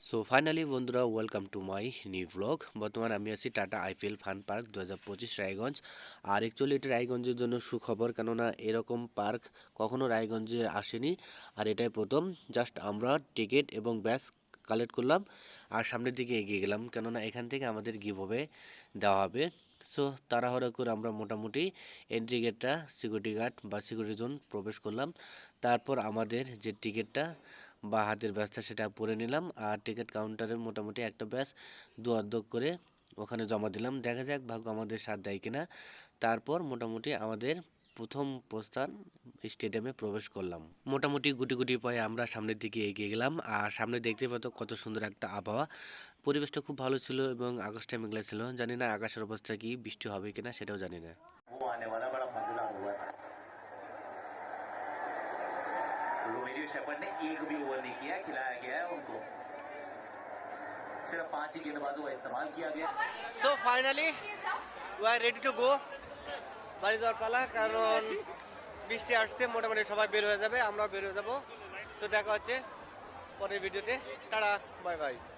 So finally বন্ধুরা welcome to my new blog. বর্তমানে আমি আছি Tata IPL fun park 2025 Raiganj. আর অ্যাকচুয়ালি এটা রায়গঞ্জের জন্য সুখবর, কেননা এরকম পার্ক কখনো রায়গঞ্জে আসেনি। আর এটাই প্রথম। জাস্ট আমরা টিকিট এবং ব্যাস কালেক্ট করলাম আর সামনের দিকে এগিয়ে গেলাম, কেননা এখান থেকে আমাদের গিভওয়ে দেওয়া হবে। সো তাড়াহুড়ো করে আমরা মোটামুটি এন্ট্রি গেটটা সিকিউরিটি গার্ড বা সিকিউরিটি জোন প্রবেশ করলাম। তারপর আমাদের যে টিকিটটা বা হাতের ব্যাসটা সেটা পরে নিলাম আর টিকিট কাউন্টারের মোটামুটি একটা ব্যাস দু অর্ধেক করে ওখানে জমা দিলাম। দেখা যাক ভাগ্য আমাদের সাথ দেয় কিনা। তারপর মোটামুটি আমাদের প্রথম প্রস্থান স্টেডিয়ামে প্রবেশ করলাম। মোটামুটি গুটি গুটি পায়ে আমরা সামনের দিকে এগিয়ে গেলাম আর সামনে দেখতে পাচ্ছ কত সুন্দর একটা আবহাওয়া। পরিবেশটা খুব ভালো ছিল এবং আকাশটা মেঘলা ছিল। জানি না আকাশের অবস্থা কি, বৃষ্টি হবে কিনা সেটাও জানি না। वो आने वाला बड़ा मजेदार हुआ था। रोमेरियो शेफर्ड ने एक भी ओवर नहीं किया, खिलाया गया है उनको। सिर्फ 5 ही गेंदबाजों का इस्तेमाल किया गया। So finally we are ready to go. বাড়ি যাওয়ার পালা, কারণ বৃষ্টি আসছে। মোটামুটি সবাই বের হয়ে যাবে, আমরাও বের হয়ে যাবো। তো দেখা হচ্ছে পরের ভিডিওতে। Tata, bye bye.